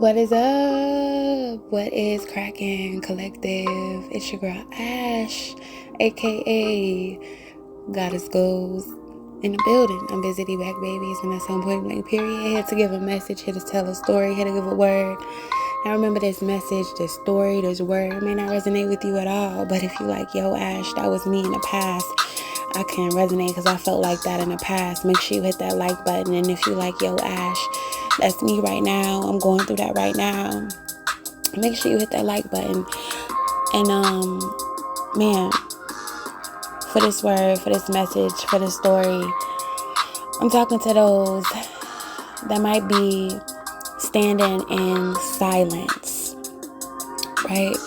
What is up? What is cracking, collective? It's your girl Ash, aka Goddess Goals, in the building. I'm Busy Back Babies, and that's on point blank period. Here to give a message, here to tell a story, here to give a word. Now remember, this message, this story, this word may not resonate with you at all, but if you like, yo Ash, that was me in the past, I can resonate because I felt like that in the past. Make sure you hit that like button. And if you like, yo Ash, that's me right now, I'm going through that right now, make sure you hit that like button. And man, for this word, for this message, for this story, I'm talking to those that might be standing in silence, right?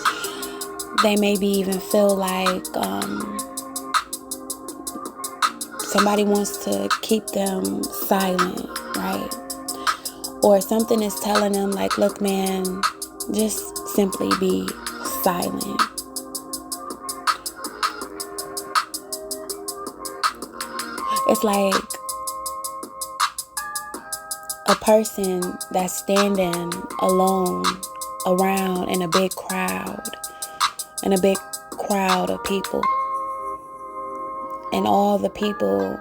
They maybe even feel like somebody wants to keep them silent, right? Or something is telling them like, look man, just simply be silent. It's like a person that's standing alone around in a big crowd of people, and all the people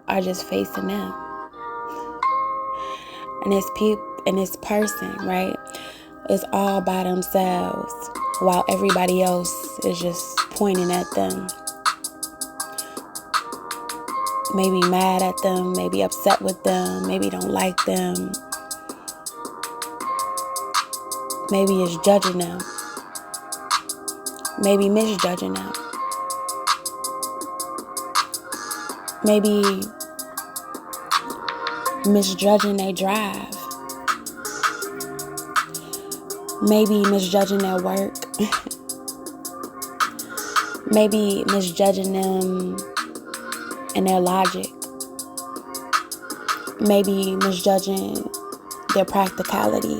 are just facing them. And this person, right, is all by themselves while everybody else is just pointing at them. Maybe mad at them, maybe upset with them, maybe don't like them. Maybe is judging them. Maybe misjudging them. Maybe misjudging their drive. Maybe misjudging their work. Maybe misjudging them and their logic. Maybe misjudging their practicality.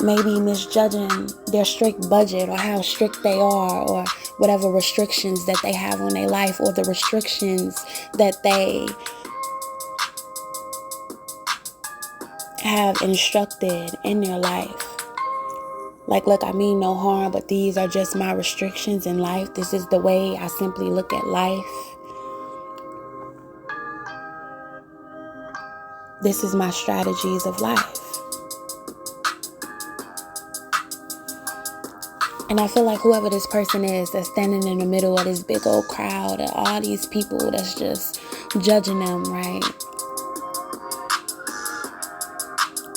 Maybe misjudging their strict budget, or how strict they are, or whatever restrictions that they have on their life, or the restrictions that they have instructed in their life. Like, look, I mean no harm, but these are just my restrictions in life. This is the way I simply look at life. This is my strategies of life. And I feel like whoever this person is that's standing in the middle of this big old crowd and all these people that's just judging them, right?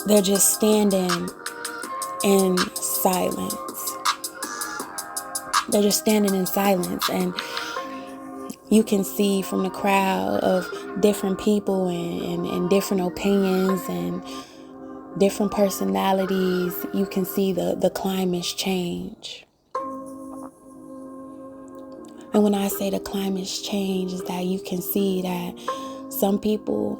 They're just standing in silence. They're just standing in silence, and you can see from the crowd of different people and different opinions and different personalities, you can see the climate change. And when I say the climate change, is that you can see that some people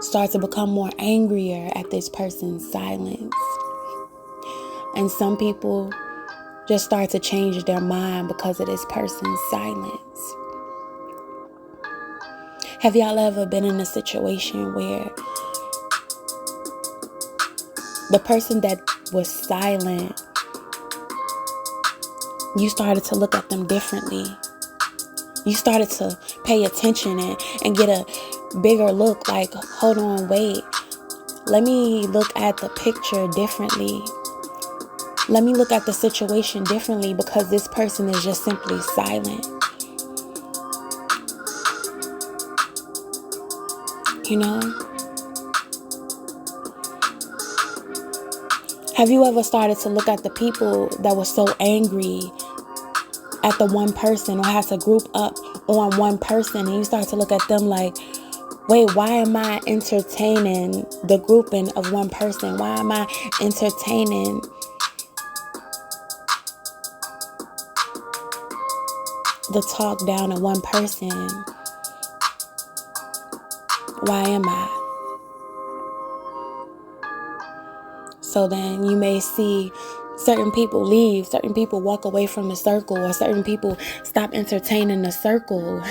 start to become more angrier at this person's silence. And some people just start to change their mind because of this person's silence. Have y'all ever been in a situation where the person that was silent, you started to look at them differently? You started to pay attention and get a bigger look, like, hold on, wait. Let me look at the picture differently. Let me look at the situation differently because this person is just simply silent. You know? Have you ever started to look at the people that were so angry at the one person, or had to group up on one person, and you start to look at them like, wait, why am I entertaining the grouping of one person? Why am I entertaining the talk down of one person? Why am I? So then you may see certain people leave, certain people walk away from the circle, or certain people stop entertaining the circle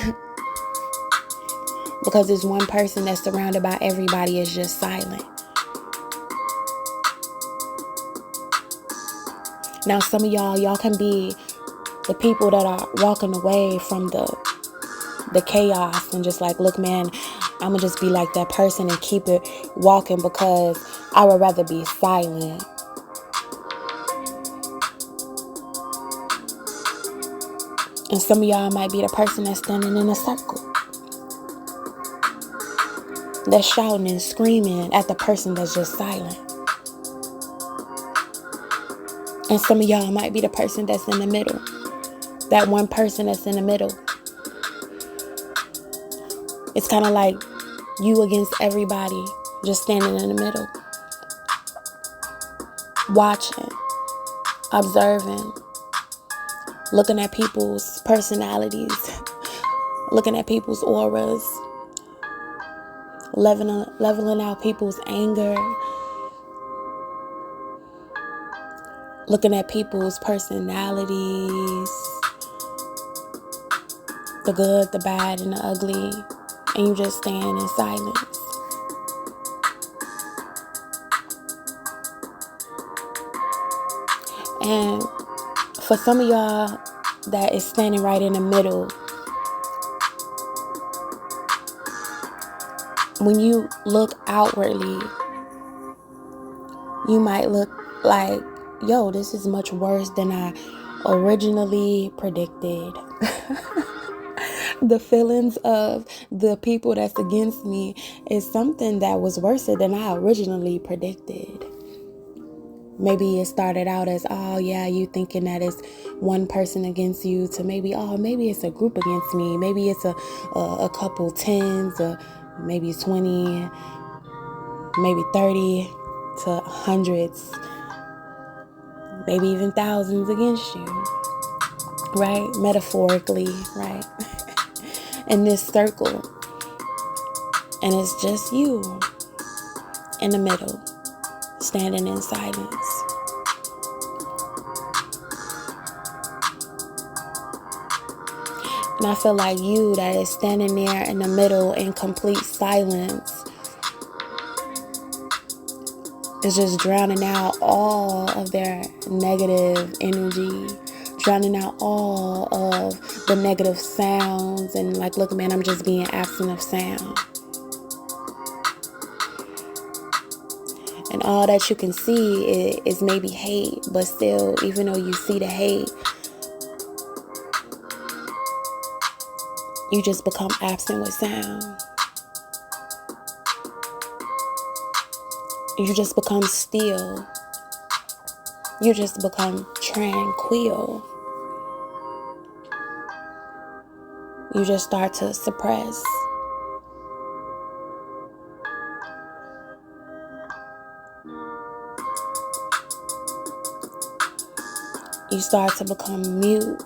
because this one person that's surrounded by everybody is just silent. Now, some of y'all can be the people that are walking away from the chaos and just like, look, man, I'm gonna just be like that person and keep it walking because I would rather be silent. And some of y'all might be the person that's standing in a circle, that's shouting and screaming at the person that's just silent. And some of y'all might be the person that's in the middle, that one person that's in the middle. It's kind of like you against everybody, just standing in the middle, watching, observing, looking at people's personalities, looking at people's auras, leveling out people's anger, looking at people's personalities, the good, the bad, and the ugly, and you just stand in silence. And for some of y'all that is standing right in the middle, when you look outwardly, you might look like, yo, this is much worse than I originally predicted. The feelings of the people that's against me is something that was worse than I originally predicted. Maybe it started out as, oh yeah, you thinking that it's one person against you, to maybe, oh, maybe it's a group against me. Maybe it's a couple tens, or maybe 20, maybe 30 to hundreds, maybe even thousands against you, right? Metaphorically, right? In this circle. And it's just you in the middle, standing in silence. And I feel like you that is standing there in the middle in complete silence is just drowning out all of their negative energy, drowning out all of the negative sounds, and like, look, man, I'm just being absent of sound. And all that you can see is maybe hate, but still, even though you see the hate, you just become absent with sound. You just become still. You just become tranquil. You just start to suppress. You start to become mute.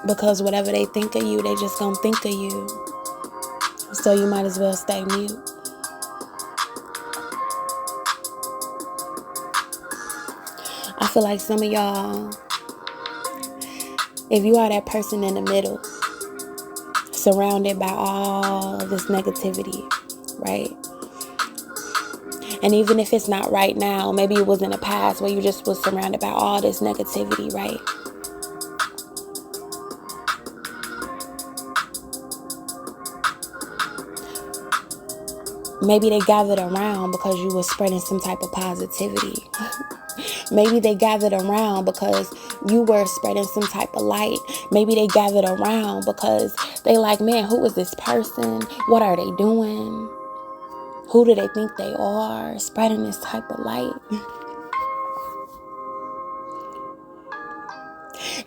Because whatever they think of you, they just gonna think of you. So you might as well stay mute. I feel like some of y'all, if you are that person in the middle, surrounded by all of this negativity, right? And even if it's not right now, maybe it was in the past where you just was surrounded by all this negativity, right? Maybe they gathered around because you were spreading some type of positivity. Maybe they gathered around because you were spreading some type of light. Maybe they gathered around because they like, man, who is this person? What are they doing? Who do they think they are? Spreading this type of light.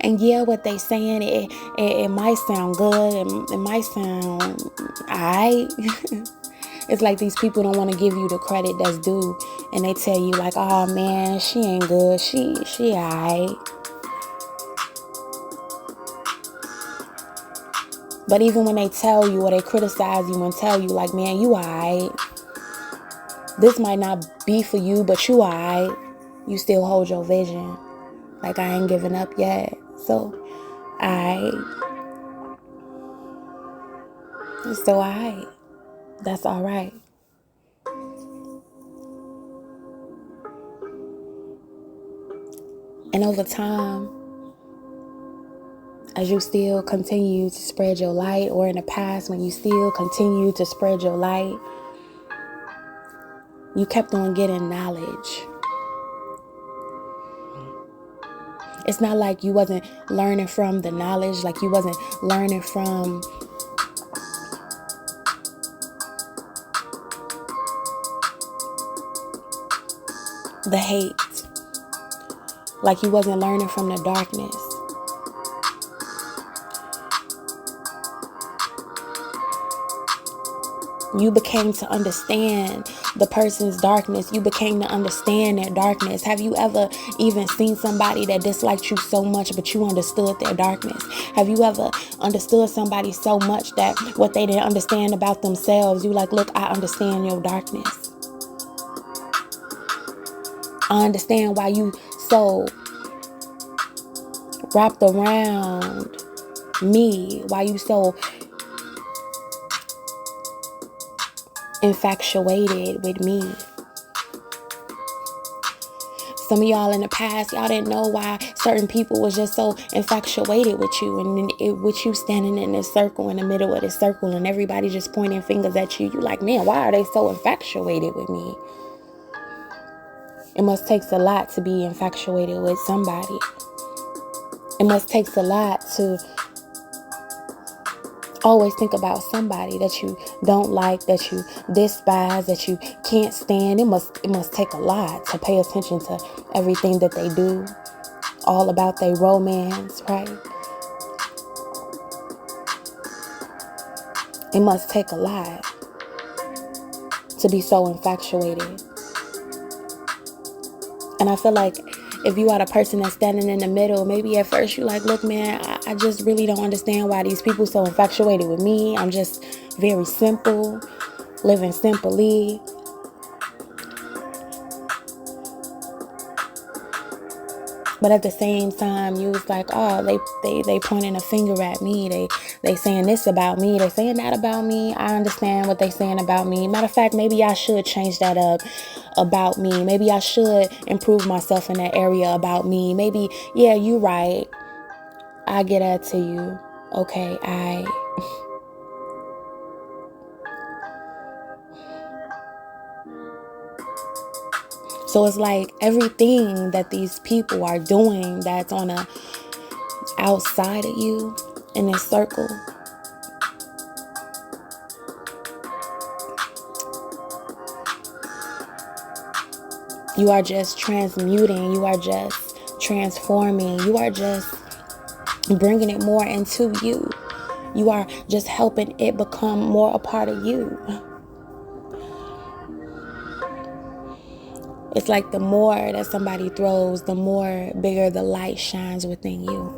And yeah, what they saying, it might sound good. It might sound alright. It's like these people don't want to give you the credit that's due. And they tell you like, oh man, she ain't good. She alright. But even when they tell you or they criticize you and tell you like, man, you alright. This might not be for you, but you alright. You still hold your vision. Like, I ain't giving up yet. So, alright. So alright. That's alright. over time, as you still continue to spread your light, or in the past when you still continue to spread your light, you kept on getting knowledge. It's not like you wasn't learning from the knowledge, like you wasn't learning from the hate, like you wasn't learning from the darkness. You became to understand the person's darkness. You became to understand their darkness. Have you ever even seen somebody that disliked you so much, but you understood their darkness? Have you ever understood somebody so much that what they didn't understand about themselves, you like, look, I understand your darkness. I understand why you so wrapped around me, why you so infatuated with me. Some of y'all in the past, y'all didn't know why certain people was just so infatuated with you, and with you standing in this circle, in the middle of this circle, and everybody just pointing fingers at you. You like, man, why are they so infatuated with me? It must take a lot to be infatuated with somebody. It must take a lot to always think about somebody that you don't like, that you despise, that you can't stand. It must take a lot to pay attention to everything that they do, all about their romance, right? It must take a lot to be so infatuated. And I feel like if you are the person that's standing in the middle, maybe at first you're like, look, man, I just really don't understand why these people so infatuated with me. I'm just very simple, living simply. But at the same time, you was like, oh, they pointing a finger at me. They saying this about me. They saying that about me. I understand what they saying about me. Matter of fact, maybe I should change that up about me. Maybe I should improve myself in that area about me. Maybe, yeah, you right. I get that to you. Okay, So it's like everything that these people are doing that's on a outside of you in this circle, you are just transmuting, you are just transforming, you are just bringing it more into you. You are just helping it become more a part of you. It's like the more that somebody throws, the more bigger the light shines within you.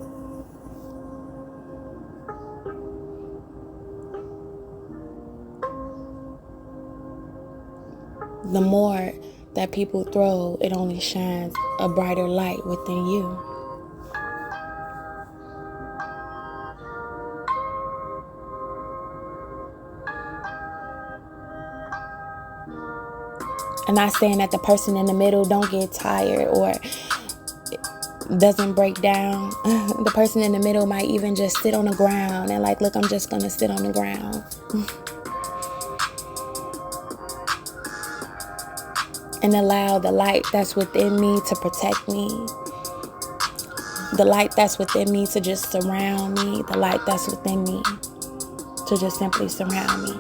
The more that people throw, it only shines a brighter light within you. I'm not saying that the person in the middle don't get tired or doesn't break down. The person in the middle might even just sit on the ground and like, look, I'm just going to sit on the ground. And allow the light that's within me to protect me. The light that's within me to just surround me. The light that's within me to just simply surround me.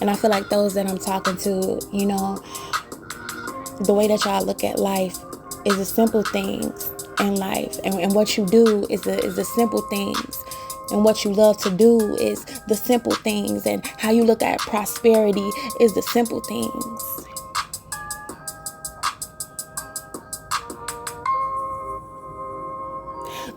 And I feel like those that I'm talking to, you know, the way that y'all look at life is the simple things in life. And what you do is the simple things. And what you love to do is the simple things. And how you look at prosperity is the simple things.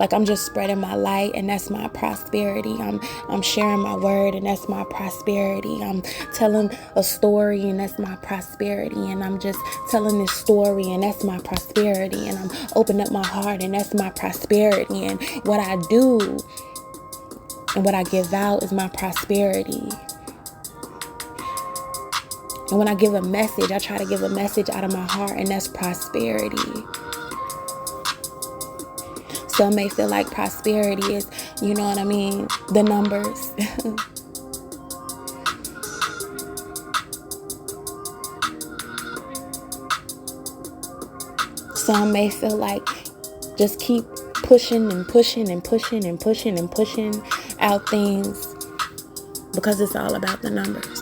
Like I'm just spreading my light, and that's my prosperity. I'm sharing my word, and that's my prosperity. I'm telling a story, and that's my prosperity. And I'm just telling this story, and that's my prosperity. And I'm opening up my heart, and that's my prosperity. And what I do And what I give out is my prosperity. And when I give a message, I try to give a message out of my heart, and that's prosperity. Some may feel like prosperity is, you know what I mean, the numbers. Some may feel like just keep pushing and pushing and pushing and pushing and pushing out things because it's all about the numbers.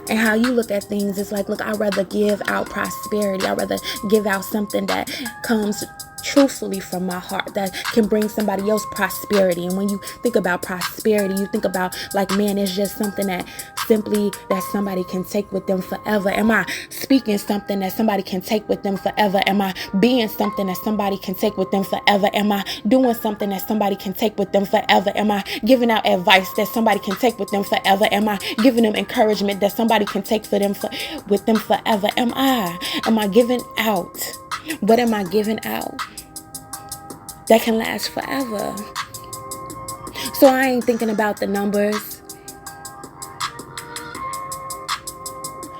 And how you look at things, it's like, look, I'd rather give out prosperity. I'd rather give out something that comes truthfully from my heart, that can bring somebody else prosperity. And when you think about prosperity, you think about like, man, it's just something that simply that somebody can take with them forever. Am I speaking something that somebody can take with them forever? Am I being something that somebody can take with them forever? Am I doing something that somebody can take with them forever? Am I giving out advice that somebody can take with them forever? Am I giving them encouragement that somebody can take with them forever? Am I giving out? What am I giving out that can last forever? So I ain't thinking about the numbers.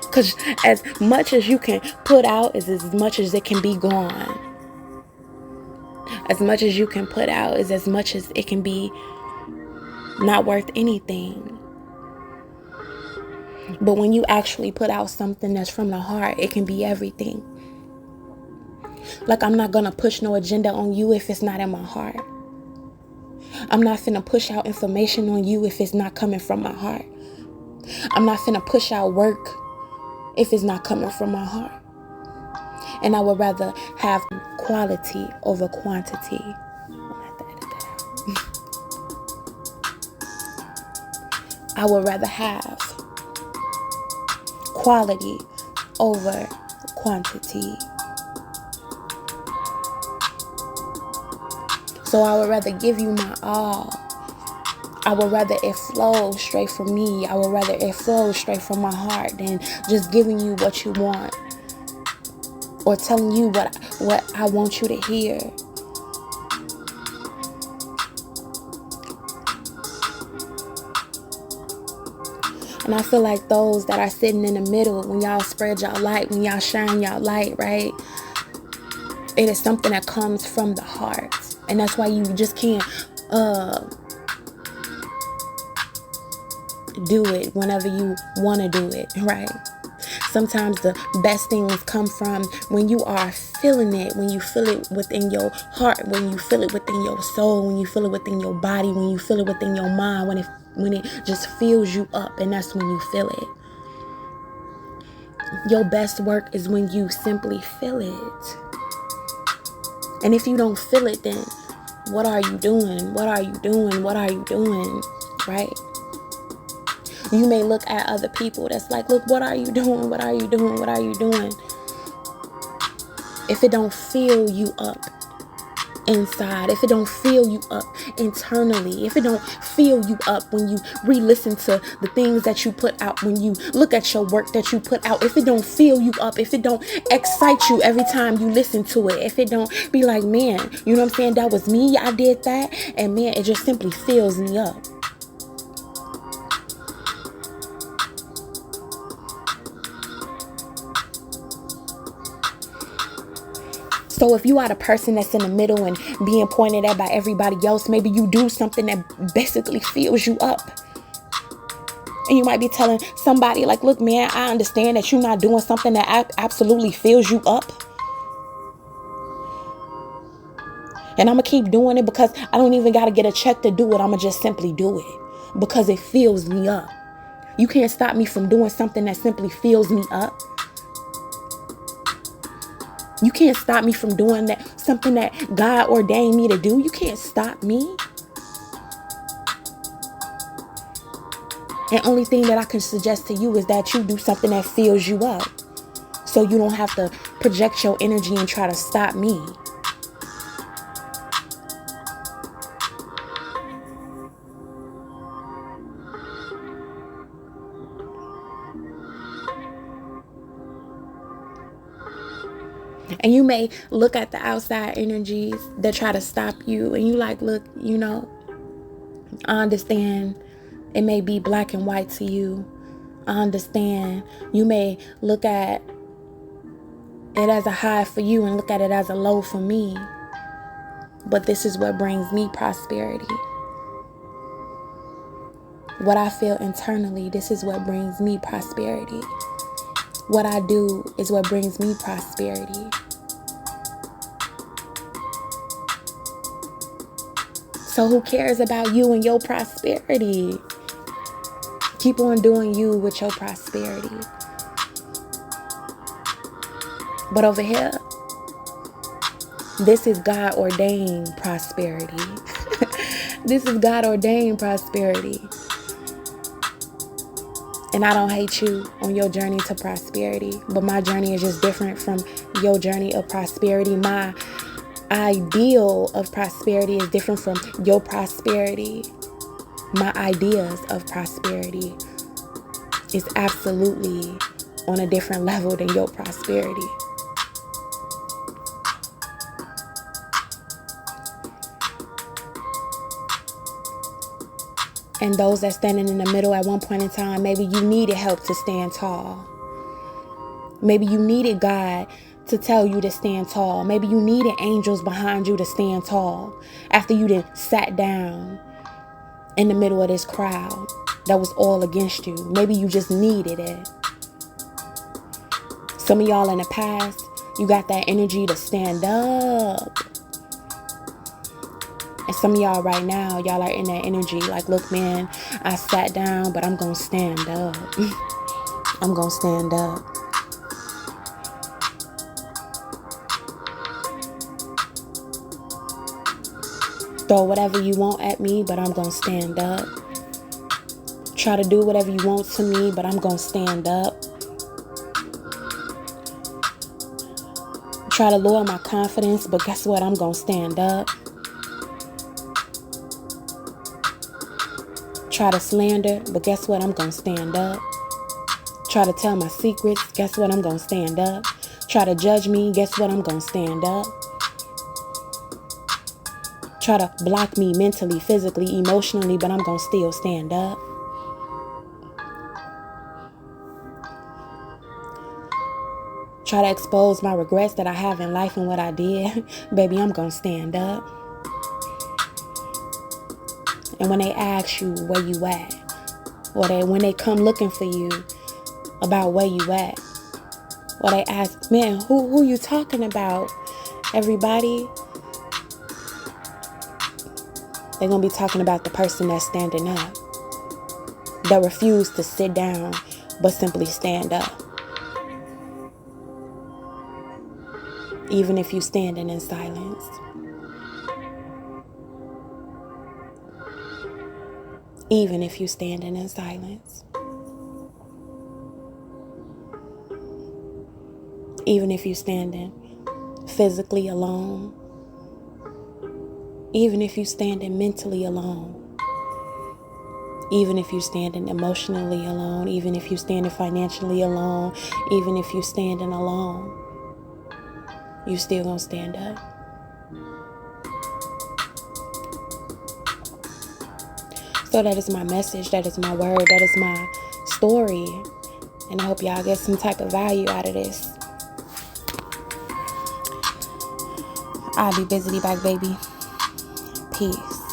Because as much as you can put out is as much as it can be gone. As much as you can put out is as much as it can be not worth anything. But when you actually put out something that's from the heart, it can be everything. Like, I'm not going to push no agenda on you if it's not in my heart. I'm not finna push out information on you if it's not coming from my heart. I'm not finna push out work if it's not coming from my heart. And I would rather have quality over quantity. I would rather have quality over quantity. So I would rather give you my all. I would rather it flow straight from me. I would rather it flow straight from my heart than just giving you what you want or telling you what I want you to hear. And I feel like those that are sitting in the middle, when y'all spread y'all light, when y'all shine y'all light, right? It is something that comes from the heart. And that's why you just can't do it whenever you want to do it, right? Sometimes the best things come from when you are feeling it, when you feel it within your heart, when you feel it within your soul, when you feel it within your body, when you feel it within your mind, when it just fills you up, and that's when you feel it. Your best work is when you simply feel it. And if you don't feel it, then what are you doing? What are you doing? What are you doing? Right? You may look at other people that's like, look, what are you doing? What are you doing? What are you doing? If it don't fill you up inside, if it don't fill you up internally, if it don't fill you up when you re-listen to the things that you put out, when you look at your work that you put out, if it don't fill you up, if it don't excite you every time you listen to it, if it don't be like, man, you know what I'm saying, that was me, I did that, and man, it just simply fills me up. So if you are the person that's in the middle and being pointed at by everybody else, maybe you do something that basically fills you up. And you might be telling somebody like, look, man, I understand that you're not doing something that absolutely fills you up. And I'm going to keep doing it because I don't even got to get a check to do it. I'm going to just simply do it because it fills me up. You can't stop me from doing something that simply fills me up. You can't stop me from doing that, something that God ordained me to do. You can't stop me. And only thing that I can suggest to you is that you do something that fills you up. So you don't have to project your energy and try to stop me. And you may look at the outside energies that try to stop you, and you like, look, I understand it may be black and white to you. I understand you may look at it as a high for you and look at it as a low for me. But this is what brings me prosperity. What I feel internally, this is what brings me prosperity. What I do is what brings me prosperity. So who cares about you and your prosperity? Keep on doing you with your prosperity. But over here, this is God ordained prosperity. This is God ordained prosperity. And I don't hate you on your journey to prosperity, but my journey is just different from your journey of prosperity. My ideal of prosperity is different from your prosperity. My ideas of prosperity is absolutely on a different level than your prosperity. And those that standing in the middle at one point in time, maybe you needed help to stand tall. Maybe you needed God to tell you to stand tall. Maybe you needed angels behind you to stand tall after you done sat down in the middle of this crowd that was all against you. Maybe you just needed it. Some of y'all in the past, you got that energy to stand up. And some of y'all right now, y'all are in that energy like, look, man, I sat down, but I'm going to stand up. I'm going to stand up. Throw whatever you want at me, but I'm going to stand up. Try to do whatever you want to me, but I'm going to stand up. Try to lower my confidence, but guess what? I'm going to stand up. Try to slander, but guess what? I'm going to stand up. Try to tell my secrets, guess what? I'm going to stand up. Try to judge me, guess what? I'm going to stand up. Try to block me mentally, physically, emotionally, but I'm going to still stand up. Try to expose my regrets that I have in life and what I did. Baby, I'm going to stand up. And when they ask you where you at, or when they come looking for you about where you at, or they ask, man, who you talking about? Everybody, they're going to be talking about the person that's standing up, that refused to sit down, but simply stand up. Even if you're standing in silence. Even if you're standing in silence. Even if you're standing physically alone. Even if you're standing mentally alone. Even if you're standing emotionally alone. Even if you're standing financially alone. Even if you're standing alone. You still gonna stand up. So that is my message. That is my word. That is my story. And I hope y'all get some type of value out of this. I'll be busy back, baby. Peace.